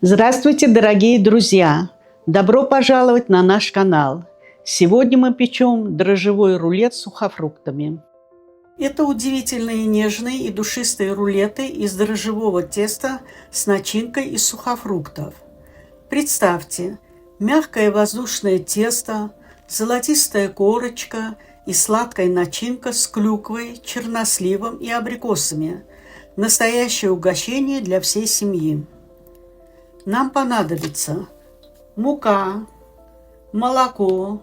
Здравствуйте, дорогие друзья! Добро пожаловать на наш канал! Сегодня мы печем дрожжевой рулет с сухофруктами. Это удивительные нежные и душистые рулеты из дрожжевого теста с начинкой из сухофруктов. Представьте, мягкое воздушное тесто, золотистая корочка и сладкая начинка с клюквой, черносливом и абрикосами. Настоящее угощение для всей семьи. Нам понадобится мука, молоко,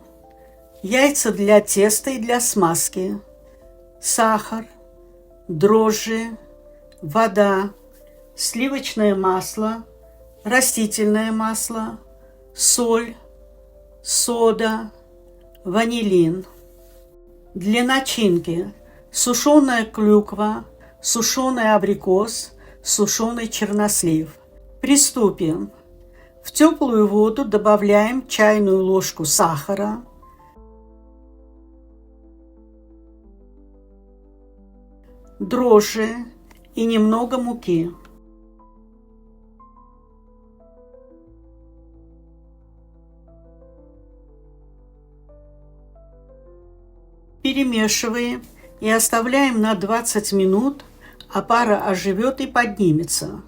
яйца для теста и для смазки, сахар, дрожжи, вода, сливочное масло, растительное масло, соль, сода, ванилин. Для начинки сушеная клюква, сушеный абрикос, сушеный чернослив. Приступим. В теплую воду добавляем чайную ложку сахара, дрожжи и немного муки. Перемешиваем и оставляем на 20 минут, а пара оживет и поднимется.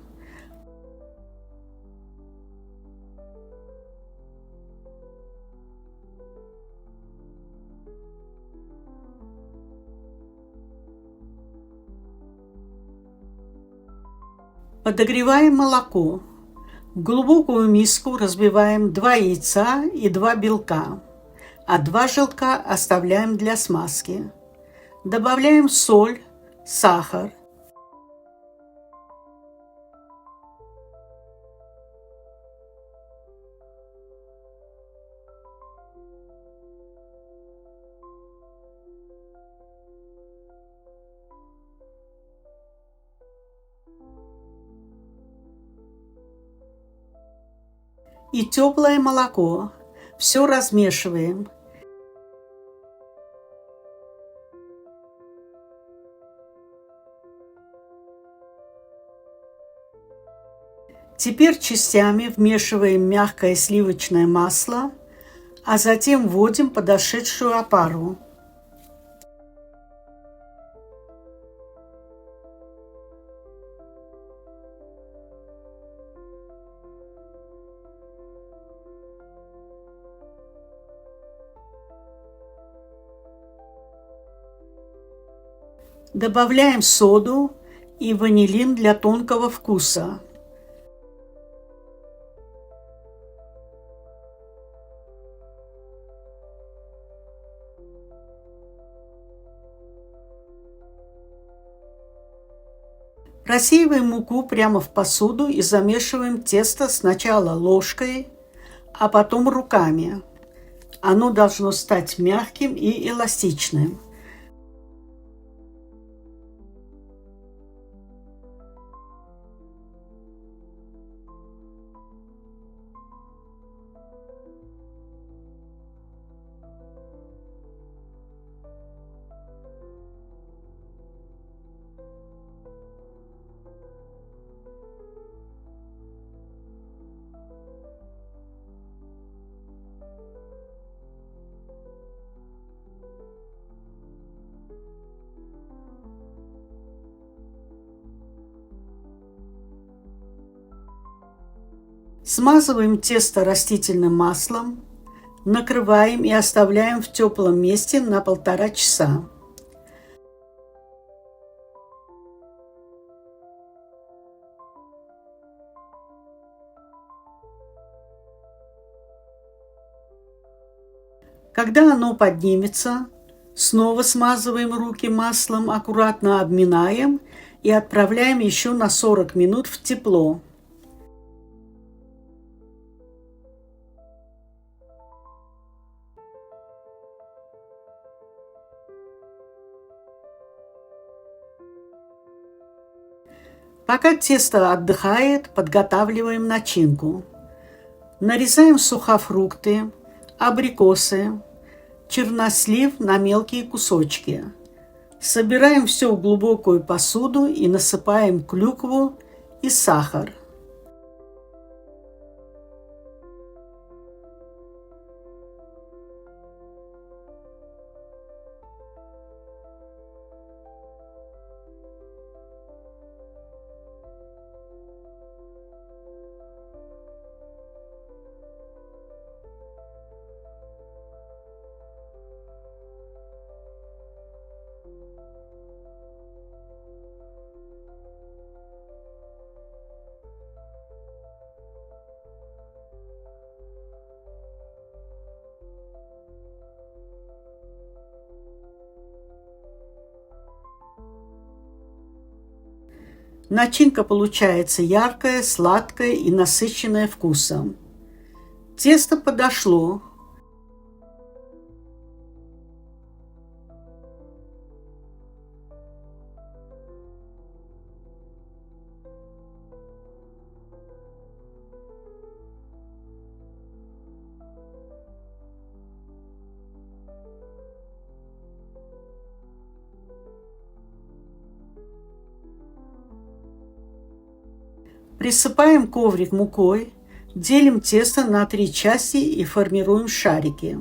Подогреваем молоко. В глубокую миску разбиваем 2 яйца и 2 белка, а 2 желтка оставляем для смазки. Добавляем соль, сахар. И теплое молоко. Все размешиваем. Теперь частями вмешиваем мягкое сливочное масло, а затем вводим подошедшую опару. Добавляем соду и ванилин для тонкого вкуса. Просеиваем муку прямо в посуду и замешиваем тесто сначала ложкой, а потом руками. Оно должно стать мягким и эластичным. Смазываем тесто растительным маслом, накрываем и оставляем в теплом месте на 1,5 часа. Когда оно поднимется, снова смазываем руки маслом, аккуратно обминаем и отправляем еще на 40 минут в тепло. Пока тесто отдыхает, подготавливаем начинку. Нарезаем сухофрукты, абрикосы, чернослив на мелкие кусочки. Собираем все в глубокую посуду и насыпаем клюкву и сахар. Начинка получается яркая, сладкая и насыщенная вкусом. Тесто подошло. Присыпаем коврик мукой, делим тесто на 3 части и формируем шарики.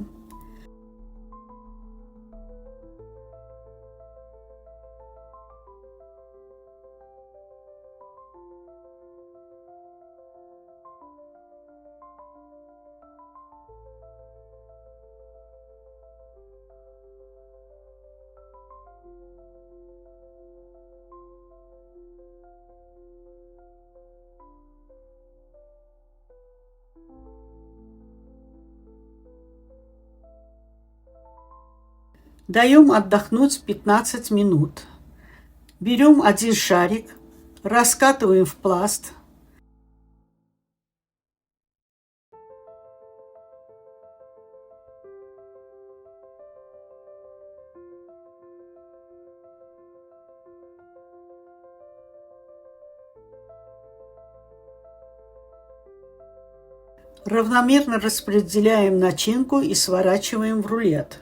Даем отдохнуть 15 минут. Берем один шарик, раскатываем в пласт. Равномерно распределяем начинку и сворачиваем в рулет.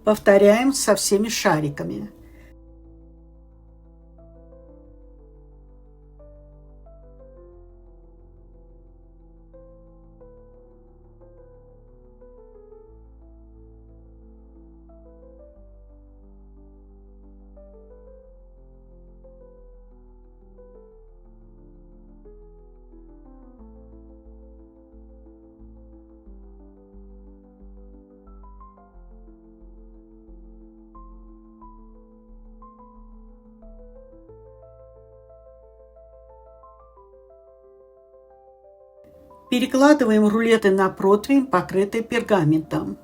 Повторяем со всеми шариками. Перекладываем рулеты на противень, покрытый пергаментом.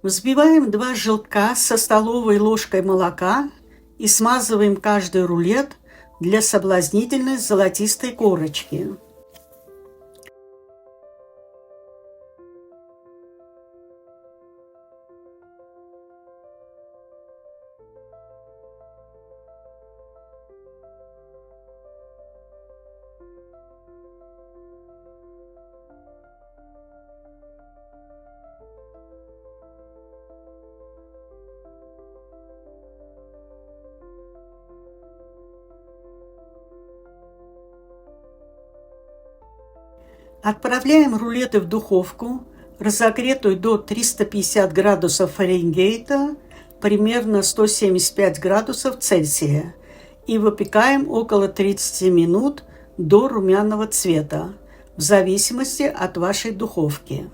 Взбиваем 2 желтка со столовой ложкой молока и смазываем каждый рулет для соблазнительной золотистой корочки. Отправляем рулеты в духовку, разогретую до 350 градусов Фаренгейта, примерно 175 градусов Цельсия, и выпекаем около 30 минут до румяного цвета, в зависимости от вашей духовки.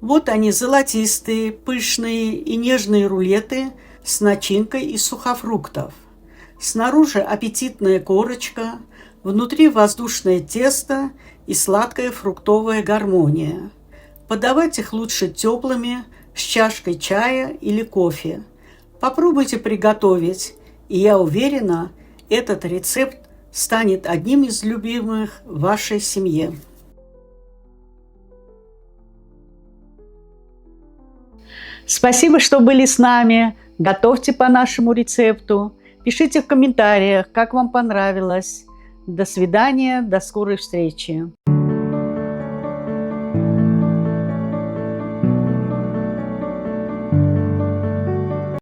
Вот они, золотистые, пышные и нежные рулеты с начинкой из сухофруктов. Снаружи аппетитная корочка, внутри воздушное тесто и сладкая фруктовая гармония. Подавать их лучше теплыми, с чашкой чая или кофе. Попробуйте приготовить, и я уверена, этот рецепт станет одним из любимых в вашей семье. Спасибо, что были с нами. Готовьте по нашему рецепту. Пишите в комментариях, как вам понравилось. До свидания, до скорой встречи.